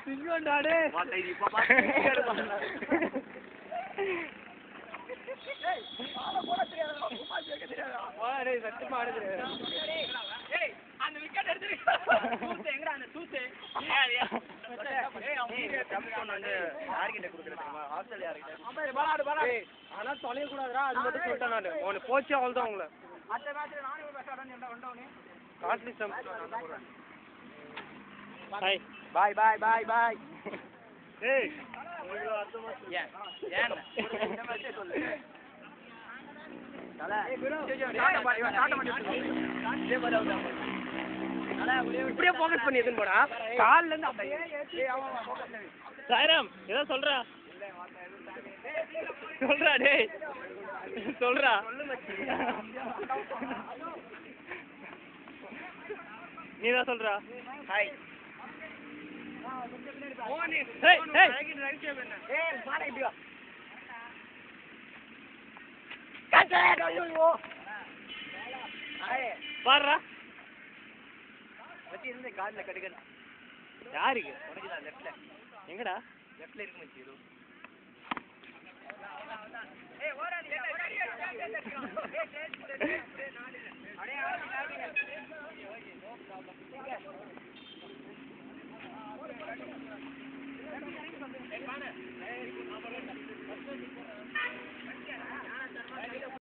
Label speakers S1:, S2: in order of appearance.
S1: சிங்கம்டாடே வாடா இது இப்ப பாத்து ஏய் பால போட தெரியாதா உமா கேக்க தெரியாதா வா டேய் சத்தியமா ஆட தெரியாதா ஏய் அந்த விக்கெட் எடுத்து தூத்து எங்கடா அந்த தூத்து ஏய் அவங்க கம்ப்யூட்டர் வந்து யார்கிட்ட குடுக்குறதுமா ஹாஸ்டல் யார்கிட்ட அம்மா பாலாடு ஏய் ஆனா தொலைய கூடாதுடா அது மட்டும் சொல்லிட்டேன் நான் உன்னை போச்சு அவ்வளவுதான் உங்கள அடுத்த மேட்ச்ல நானே ஒரு பேச அடங்க வந்தவனே காஸ்ட்லி சம் நான் போறேன் பை பை பை பை ஏய் உங்களுக்கு அடுத்த மேட்ச் ஏன் இந்த மேட்சே சொல்லு தல ஏய் குரு டாடா பாடி டாடா மாட்டி டேய் பாரு அட இப்படியே ஃபோக்கஸ் பண்ணி எதுன்னு போடா கால்ல இருந்து அப்படியே ஏய் ஆமா ஃபோக்கஸ் சாய்ராம் ஏதோ சொல்றா சொல்றா டேய் சொல்றா நீதான் சொல்றா ஹாய் ஏய் ஏய் ஏய் பாரு இப்படி வா கட்டே ஐயோ ஹாய் பாருடா வச்சி இருந்தே கால்ல கடுக்கணும் யாருக்கு உனக்கு தான் லெஃப்ட்ல எங்கடா லெஃப்ட்ல இருக்கு மச்சி இது ஏய் ஓடாடி ஓடாடி ஏய் சேஞ்ச் பண்ணு நாலு அடே ஆடி ஓகே நோ ப்ராப்ளம் ठीक है